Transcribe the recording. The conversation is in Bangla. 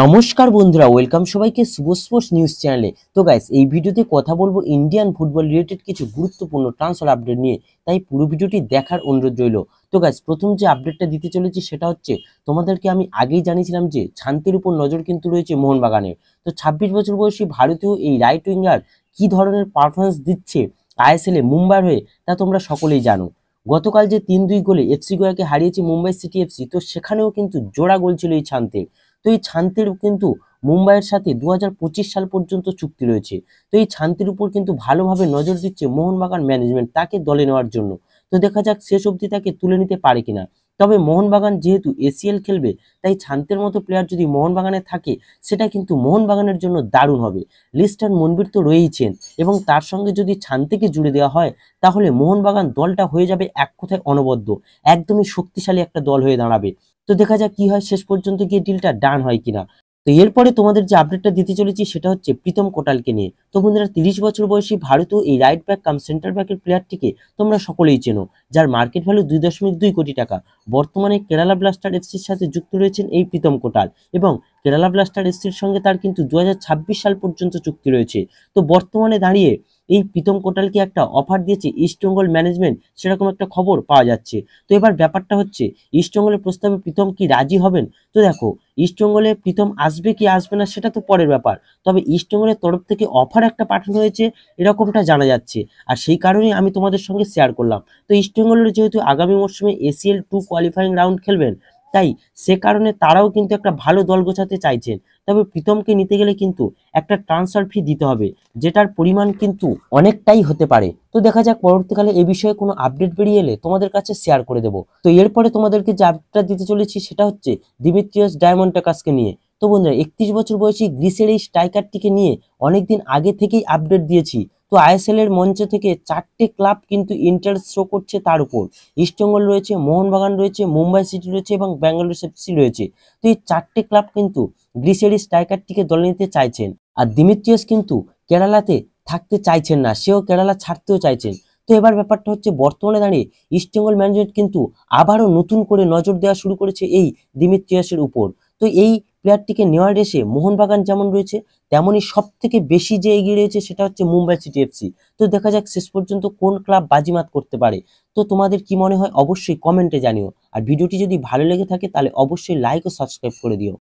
নমস্কার বন্ধুরা, ওয়েলকাম সবাইকে শুভ স্পোর্টস নিউজ চ্যানেলে। তো গাইস, এই ভিডিওতে কথা বলবো ইন্ডিয়ান ফুটবল রিলেটেড কিছু গুরুত্বপূর্ণ ট্রান্সফার আপডেট নিয়ে, তাই পুরো ভিডিওটি দেখার অনুরোধ রইল। তো গাইস, প্রথম যে আপডেটটা দিতে চলেছি সেটা হচ্ছে, তোমাদেরকে আমি আগেই জানিয়েছিলাম যে শান্তির উপর নজর কিন্তু রয়েছে মোহনবাগানের। তো 26 বছর বয়সী ভারতীয় এই রাইট উইঙ্গার কি ধরনের পারফরমেন্স দিচ্ছে আইএসএল এ মুম্বাইয়ের হয়ে, তা তোমরা সকলেই জানো। গতকাল যে 3-2 গোলে এফসি গোয়াকে হারিয়েছে মুম্বাই সিটি এফসি, তো সেখানেও কিন্তু জোড়া গোল ছিল এই শান্তির। তো এই শান্তির কিন্তু মুম্বাইয়ের সাথে 2025 সাল পর্যন্ত চুক্তি রয়েছে। তো এই শান্তির উপর কিন্তু ভালোভাবে নজর দিচ্ছে মোহনবাগান ম্যানেজমেন্ট তাকে দলে নেওয়ার জন্য। তো দেখা যাক শেষ অবধি তাকে তুলে নিতে পারে কিনা। তবে মোহনবাগান যেহেতু এসিএল খেলবে, তাই শান্তির মতো প্লেয়ার যদি মোহনবাগানে থাকে, সেটা কিন্তু মোহনবাগানের জন্য দারুণ হবে। লিস্টার মনবীর তো রয়েইছেন, এবং তার সঙ্গে যদি শান্তিকে জুড়ে দেওয়া হয়, তাহলে মোহনবাগান দলটা হয়ে যাবে এক কথায় অনবদ্য, একদমই শক্তিশালী একটা দল হয়ে দাঁড়াবে। তো দেখা যাক কি হয়, শেষ পর্যন্ত গিয়ে ডিলটা ডান হয় কিনা। তো এরপরে তোমাদের যে আপডেটটা দিতে চলেছি সেটা হচ্ছে প্রীতম কোটালকে নিয়ে। তো বন্ধুরা, 30 বছর বয়সী ভারতীয় এই রাইট ব্যাক কাম সেন্টার ব্যাকের প্লেয়ারটিকে তোমরা সকলেই চেনো, যার মার্কেট ভ্যালু 2.2 কোটি টাকা। বর্তমানে কেরালা ব্লাস্টার এফসির সাথে যুক্ত রয়েছেন এই প্রীতম কোটাল, এবং কেরালা ব্লাস্টার এফসির সঙ্গে তার কিন্তু 2026 সাল পর্যন্ত চুক্তি রয়েছে। তো বর্তমানে দাঁড়িয়ে এই প্রীতম কোটালকে একটা অফার দিয়েছে ইস্টবেঙ্গল ম্যানেজমেন্ট, সেরকম একটা খবর পাওয়া যাচ্ছে। তো এবার ব্যাপারটা হচ্ছে, ইস্টবেঙ্গলের প্রস্তাবে প্রীতম কি রাজি হবেন? তো দেখো, ইস্টবেঙ্গলে প্রীতম আসবে কি আসবে না সেটা তো পরের ব্যাপার, তবে ইস্টবেঙ্গলের তরফ থেকে অফার একটা পাঠানো হয়েছে এরকমটা জানা যাচ্ছে, আর সেই কারণেই আমি তোমাদের সঙ্গে শেয়ার করলাম। তো ইস্টবেঙ্গলের যেহেতু আগামী মরশুমে এসিএল 2 কোয়ালিফাইং রাউন্ড খেলবেন, তাই সে কারণে তারাও কিন্তু একটা ভালো দল গোছাতে চাইছেন। তবে প্রীতমকে নিতে গেলে কিন্তু একটা ট্রান্সফার ফি দিতে হবে, যেটার পরিমাণ কিন্তু অনেকটাই হতে পারে। তো দেখা যাক পরবর্তীকালে এই বিষয়ে কোনো আপডেট বেরিয়ে এলে তোমাদের কাছে শেয়ার করে দেবো। তো এরপরে তোমাদেরকে যে আপডেটটা দিতে চলেছি সেটা হচ্ছে দিমিত্রিয়াস ডায়মন্ডাকাসকে নিয়ে। তো বন্ধুরা, 31 বছর বয়সী গ্রিসের এই স্ট্রাইকারটিকে নিয়ে অনেকদিন আগে থেকেই আপডেট দিয়েছি। তো আইএসএল এর মঞ্চ থেকে 4টে ক্লাব কিন্তু ইন্টারেস্ট শো করছে তার উপর। ইস্টবেঙ্গল রয়েছে, মোহনবাগান রয়েছে, মুম্বাই সিটি রয়েছে এবং ব্যাঙ্গালোর এফসি রয়েছে। তো এই 4টে ক্লাব কিন্তু গ্রিসের এই স্ট্রাইকারটিকে দলে নিতে চাইছেন। আর দিমিত্রিয়াস কিন্তু কেরালাতে থাকতে চাইছেন না, সেও কেরালা ছাড়তেও চাইছেন। তো এবার ব্যাপারটা হচ্ছে, বর্তমানে দাঁড়িয়ে ইস্টবেঙ্গল ম্যানেজমেন্ট কিন্তু আবারও নতুন করে নজর দেওয়া শুরু করেছে এই দিমিত্রিয়াসের উপর। তো এই প্লেয়ারটিকে নেওয়ার রেসে মোহনবাগান যেমন রয়েছে, তেমনই সব থেকে বেশি যে এগিয়ে রয়েছে সেটা হচ্ছে মুম্বাই সিটি এফসি। তো দেখা যাক শেষ পর্যন্ত কোন ক্লাব বাজিমাত করতে পারে। তো তোমাদের কি মনে হয় অবশ্যই কমেন্টে জানিও, আর ভিডিওটি যদি ভালো লেগে থাকে তাহলে অবশ্যই লাইক ও সাবস্ক্রাইব করে দিও।